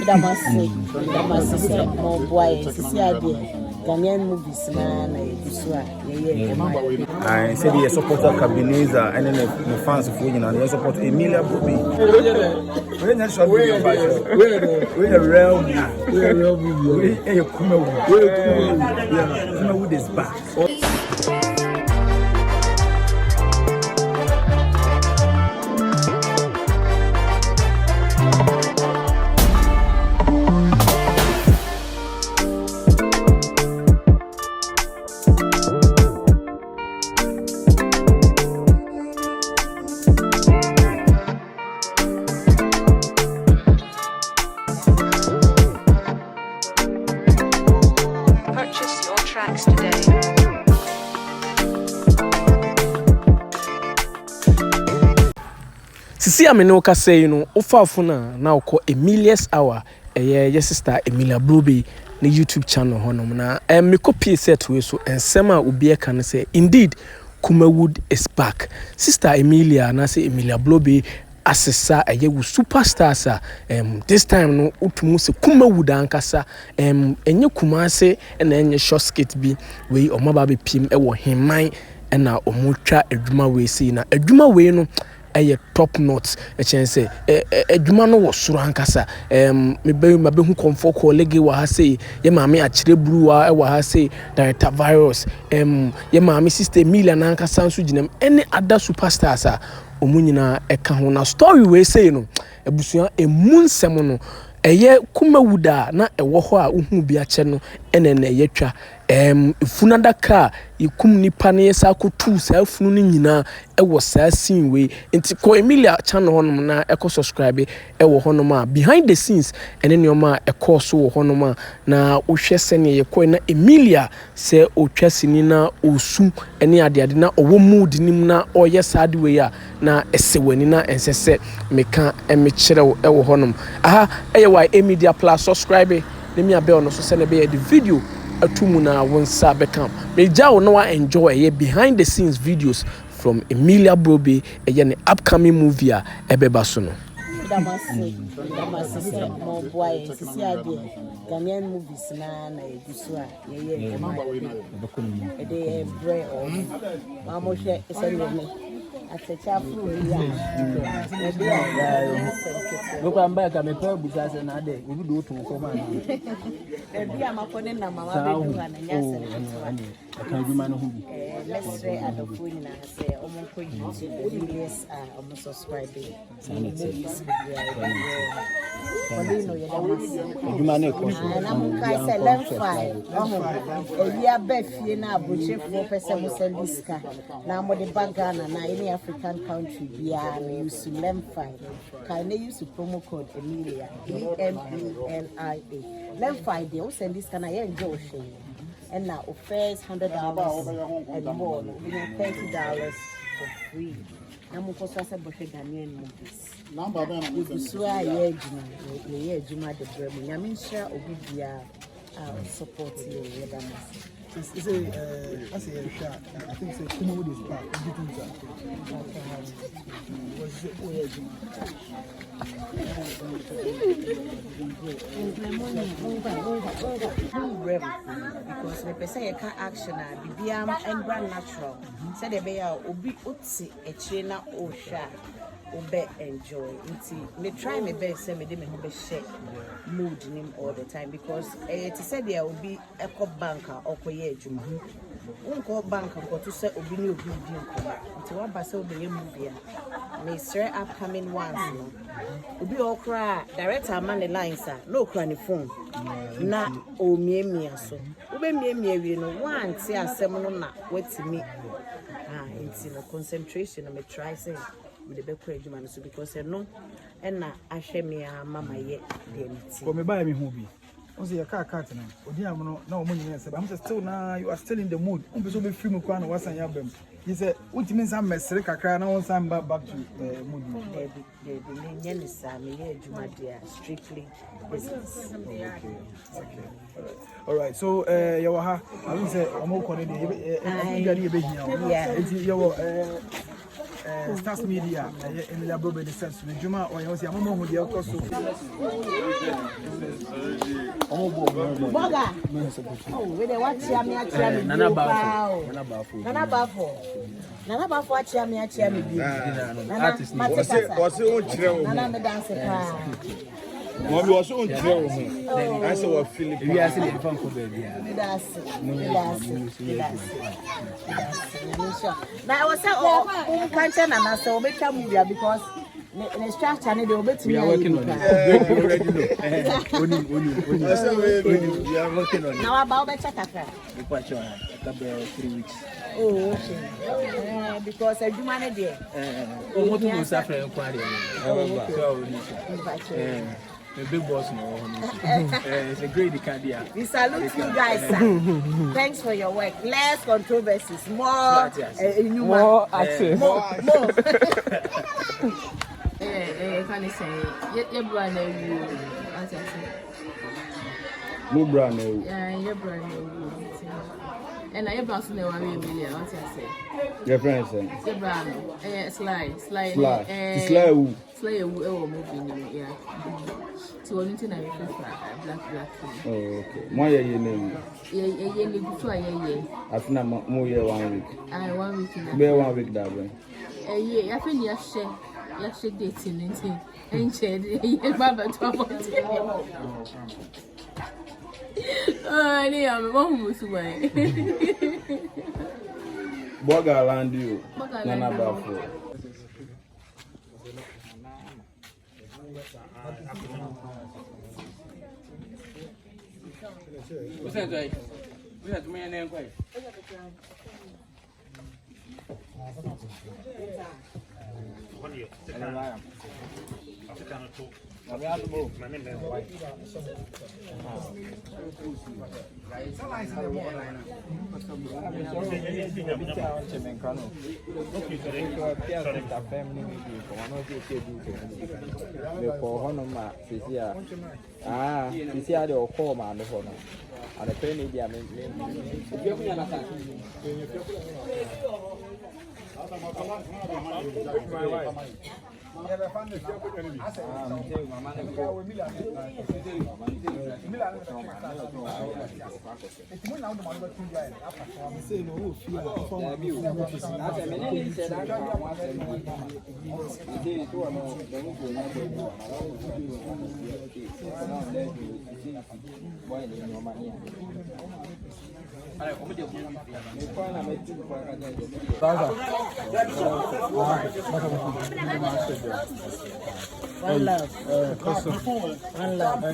Damascus, more boy, Ghanaian movies, man, I said he support Kabineza and then the fans of winning and they support Emilia Bobby. We're real Kumawood is back. Sisi amene ka say no ofafo na okọ Emilia's Hour your sister Emilia Brobe na YouTube channel honom na me copy set we so ensem a obi e kan say indeed Kumawood is back. Sister Emilia na say Emilia Brobe asesa wu superstars this time no utumu se Kumawood ankasa enye Kumase na enye short skit bi we omaba be pim e wo hemman na omotwa adwuma we sei na adwuma we no top notes a chance adwuma no wo soro ankasa me be hu comfort colleague wa ha say ye maame akire bruwa e wa ha say director virus ye maame sister Emilia na ankasa nso ginam any other superstars a omunyina eka ho na story we say no ebusua emunsem no Kumawood na ewo ho a uhu bi ache no enene yetwa funadaka ikum nipa ne yesa kotu sa funu ni nyina ewo sa scene we nti ko Emilia channel honom na eko subscribe ewo honom a behind the scenes ene neoma eko so wo honom a na wohwe sene ye ko na Emilia se otwa sini na osu ene ade na owo mood nim na oye sad we a na esewani na ensese meka emekire ewo honom aha eye Media Plus subscribe let me abel no so send be the video atumu na wonsa bekam meja wo no enjoy behind the scenes videos from Emilia Brobe ne upcoming movie a ebeba so no Damascus, more boy, Ghanaian movies, man, Gusua, a bread or Mamosha is at a chapel. Look, I'm back. I'm a pub because another day we do to come on. Maybe I'm a calling a mamma and I can't be man who let's say at the phone and say, almost Emilia's almost subscribing. And I'm going to say, let's find a year back here now, Butcher for Pesamiska. Now, what the Bagana, any African country, yeah, we use to Lemfi. Can they use the promo code Emilia? EMELIA. Lemfi, they will send this kind of enjoy. And now, offers $100 and more, $30 for free. I'm going to say, Ghanaian movies. Gusua ye juma de bremu nyamisha obibia support you with them. I say I think say Kumawood is back. Because the person you can action bibiam and brand natural. Say the be obi oti e chena osha. Obe enjoy. Me try my best say me dey me be share mood nim all the time because it said there will be a banker or koye adwuma. Unko banker go to say obi ni obi di nko. Nti wa ba say obi ye movie me straight upcoming ones no. Obi okra director man the lines no okra ni phone. Na o miemia so. Obe miemia we no one say asem no na wetimi. Nti no concentration me try say the best man so because no and na ahwe me mama ye dem ti for me buy me who be once your car cut na odi am no na omo nyina say I'm still now you are still in the mood on be so be free mu kwa na wasan ya bam he said ultimate some mesre kakra na on sam back to mood the nyen is me ye adwuma dia strictly business. Okay. All right, so you ha I will say omo ko ne dey e be hia yeah. Stars Media Emilia Brobe the sense the Juma or you see mama who dey also Boga. Oh, we dey watch ya me achia me. Nana Bafo achia me bi. Nana What's on chire Nana me dance pa. Mommy was on chire I say what Philip. We are still from baby. That's. Now I was say oh, can't Nana so make a movie because the structure they will be working on it. We are working on it. Now about better kaka. We watch on a couple 3 weeks. Oh, okay. Because I do manage there. What to suffer inquiry. So the big boss no. It's a great idea. We salute you guys, sir. Thanks for your work. Less controversies, more access. More. Can you say your brother you? What I say? No brand. Yeah, your brother you. And I have also know 1 million. What I say? Your friends. Your brother. Sly. Sly who? Sly who moving yeah. So only thing I black. Oh, okay. My name. Yeah, before yeah. I think I'm more year 1 week. 1 week now. Be 1 week that way. Yeah, I think you dating anything. Ain't she? Yeah, Baba trouble. Oh, yeah, my mom was away. Boga land you. Nana Bafo. What's that guy? We have to make a name quite. One love. One love.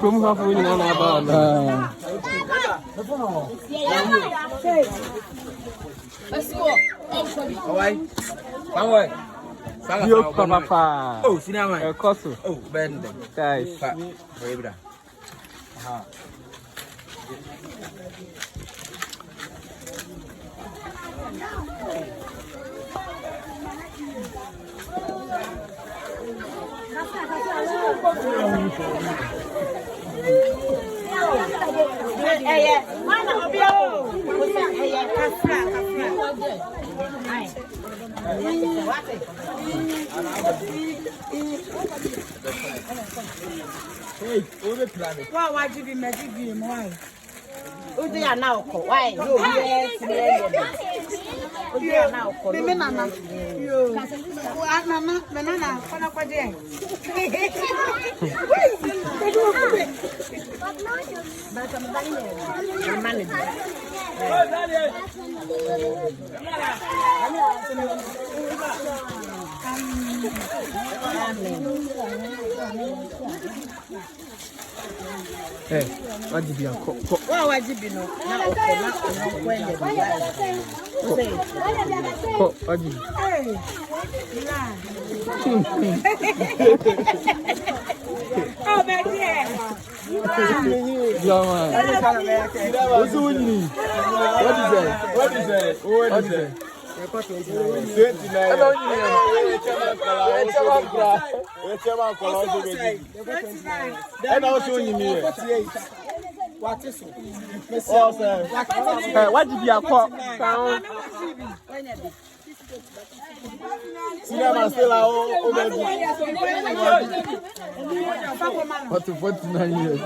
Come half winning on about. Let's go. Alright. Bye. Yo, Papa. Oh, cinema. Costo. Oh, bend. Guys. Wait, Hey, over planet. Why did you make it? Why? Udi ya na oko. Why? No, yes, Udi ya na oko. Mimi nana. Yo. Nana, nana, kona kwa je. Bata mbali ne. Amani. Hey, wajibi yako. Wa wajibi no. Na oko na kwende. Ko wajibi. Hey. Oh, baby. Jama. What's winning? What is that? What is that? What is that? 29. And also, you mean 48. What is it? Oh, sir. What did you call? Cinema still oh, baby. What to 49 years?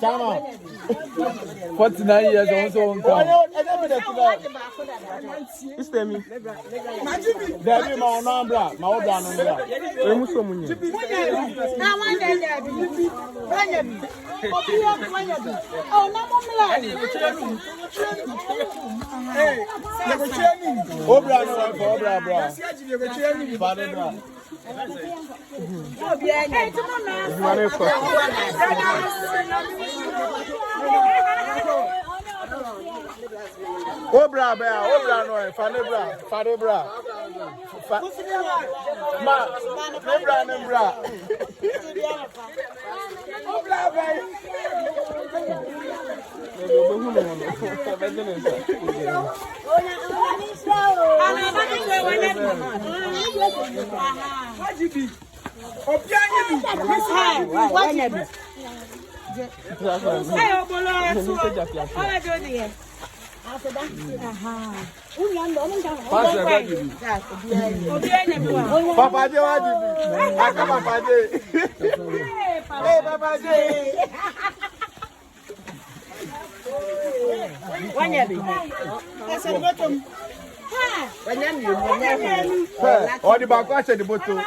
Chama. 49 years also on Oh, come. no, I don't It's me. Debbie, my number, my old number. Obra, no, Fanebra. Ma, Nebra. Papa J, Papa J. Hey, Papa J. Or the back watch the bottle.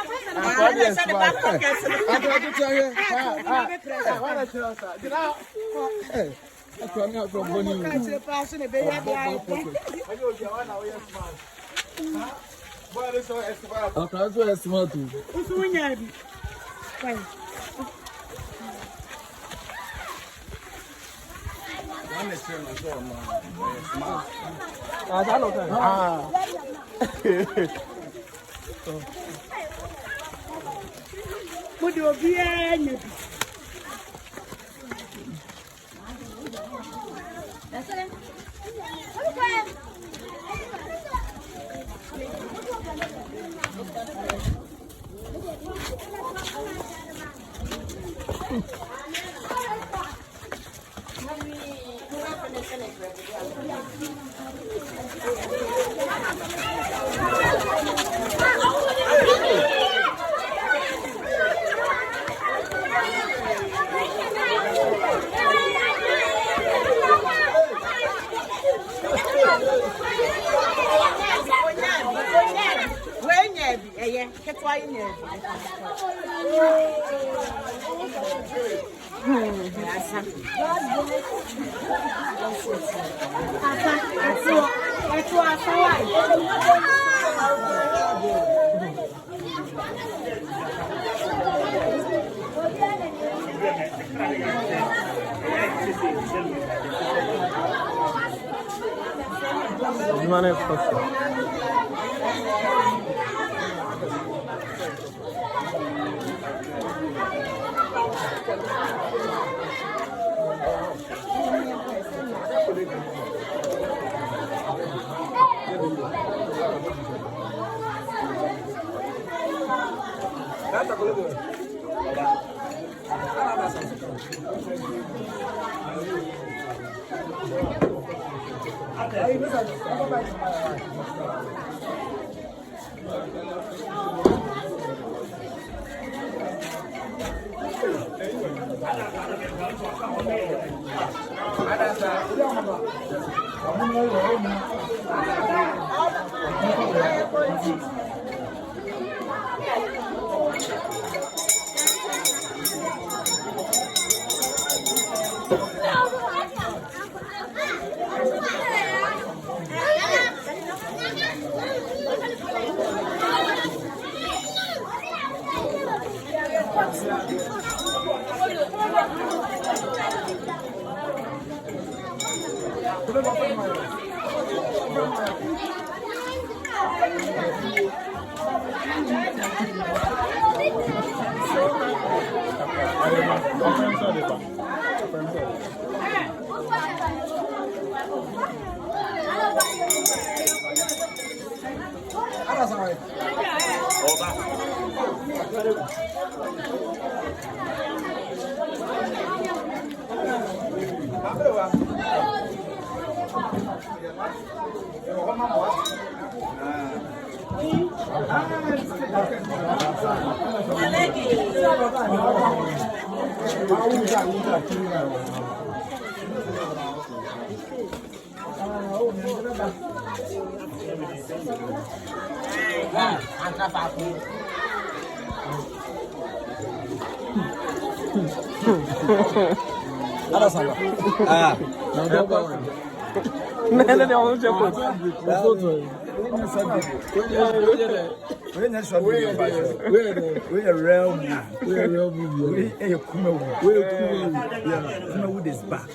Kumawood is back.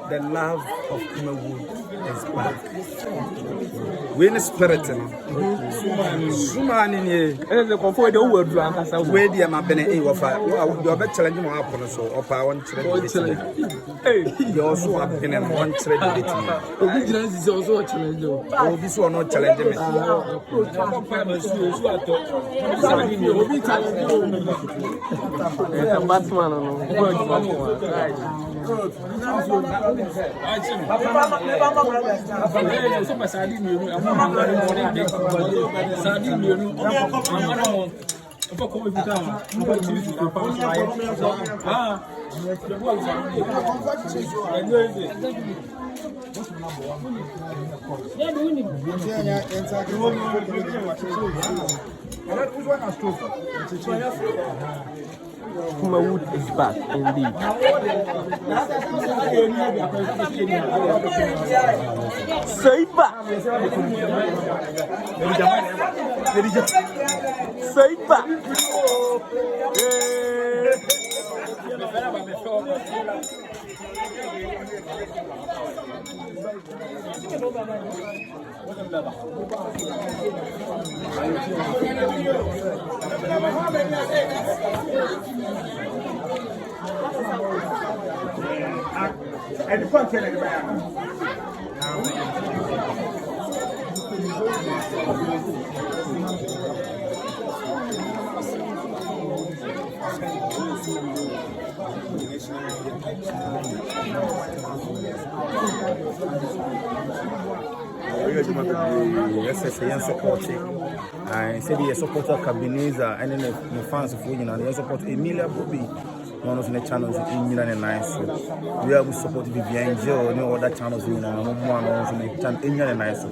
The love of Kumawood is back. We're in the spirit. Sumani the comfort the word where the Amabene you're better challenging my opponent so or power one challenge. You also have been in one challenge. Vigilance is also a challenge. Oh, this one not challenging me. Kumawood is back indeed. Say back. Say back. And the content I said he supported Kabineza and then the fans of Winning and he support Emilia Bobby. One of the channels in Milan and Nice. We have supported Vivian Joe, no other channels in one of the channel in Milan and Nice.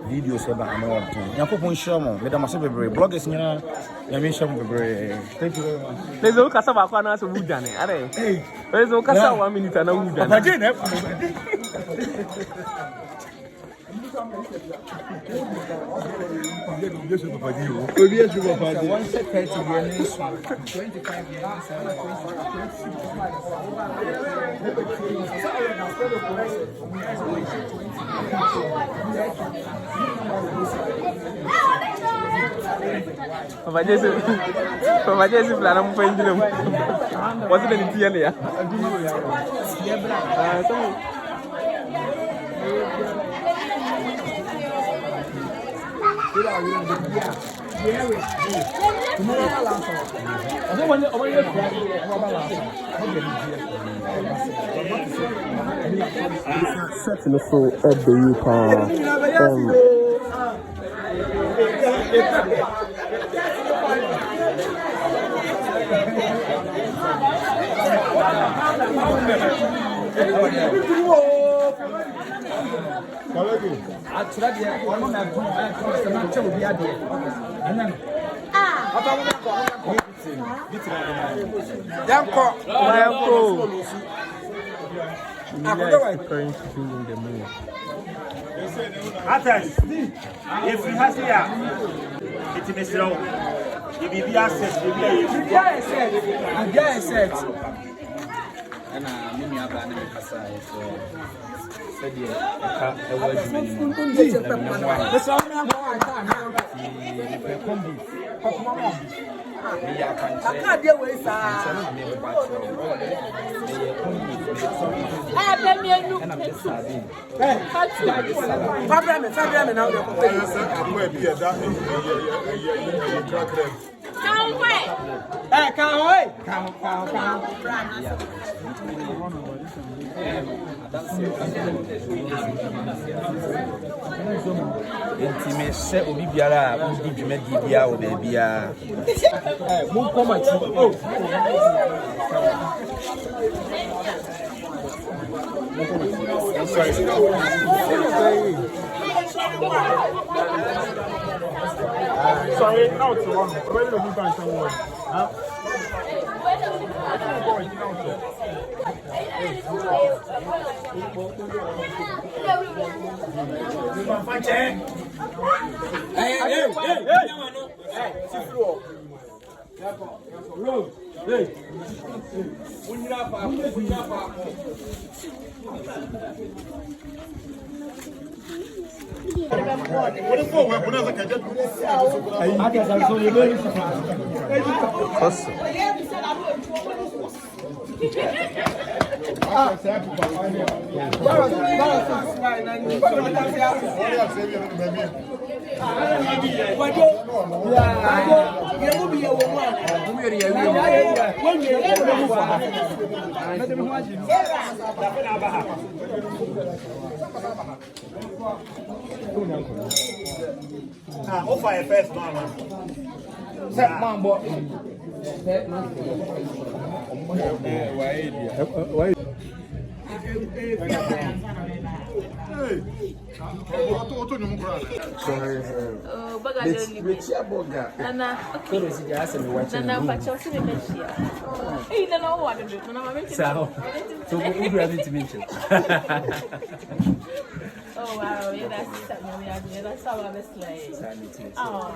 Videos about another thing. Yankopon Shamo, Madame Sabebre, bloggers, Yamin Shabebre. Thank you very much. There's no Casaba Panas of Woodane. Hey, there's no Casa 1 minute and a Woodane. again. Papa Jesse plan I'm paying them. What's it in the Setting so at the if we have here, it's Mr. You be access, you be set. And Mimi Abba and Kasai, so said the Intimate set will be biara, will be Jumedia or Babia. Move comment. Sorry, out to one. Where do you find someone? Huh? Offer first, man. Set man, but. Oh wow, yeah, that's something. Yeah, that's how I was like. Oh,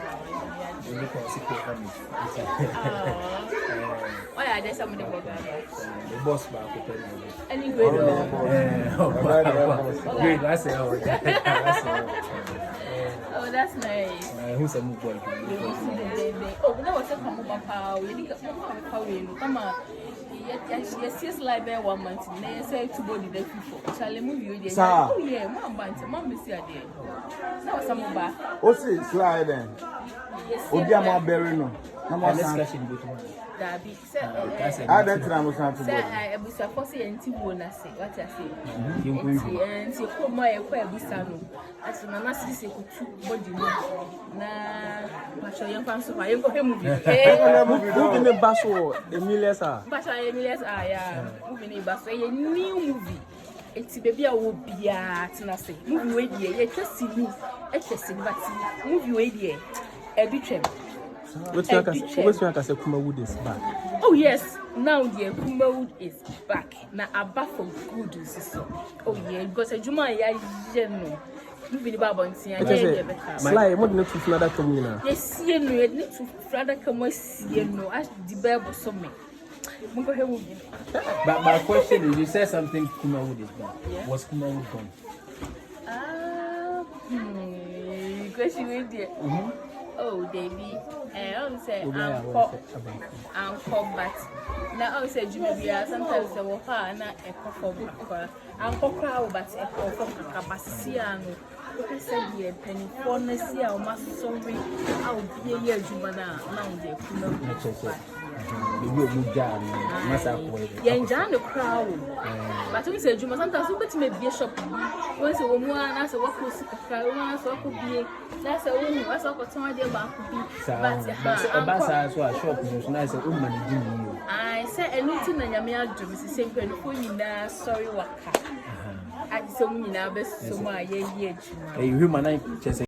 why are there some of the The boss back. any great? Great, that's it. Oh, that's nice. Who's a move boy? Oh, no, what's a come up? We need to come on. Yes, like there 1 month. They say to body the people. Shall I move you? Oh, yeah, Mom, is here. Now, some back. What's it? Slide then. Obiama Berino. Dabi I don't know what to do. I was a fossy and tea wona say what I say. And see for my busano. As an analysis could body na Pasha young fans of my movie. Moving the bus or Emilia's are. Pasha Emilia's are, yeah. Moving a bus, a new movie. It's baby, I will be at Nasi. Movie way, yeah, just see me. But movie way, yeah. A bit. What's your Kumawood is back? Oh yes, now the Kumawood is back. Now above for good so. Oh yeah, because a Juma ya general. You be the Bible and see Sly, what not to another communal. Yes, you know, it need to rather come you know, as the Bible so me. But my question is, you said something Kumawood is back. Yeah? Was Kumawood gone? Question with you. Oh, Davy, I always say Uncle, but now I say Jumia. Sometimes I will find a cough Uncle Crow, but a cough of Cabasiano. I said, yeah, penny for Nessia or Master Sorry. I'll be a year Jumana. Now they could not. You will be done. Yeah, John the crowd. But we say Juma sometimes we bet me be a shop. Once a woman, as a walk with a crowd, so could be. That's a woman, what's up for some idea about could be. But a bazaar, so a shop is nice. A woman, I said anything and Yamia do is the same when you now sorry waka. I so many now best so my year. A human,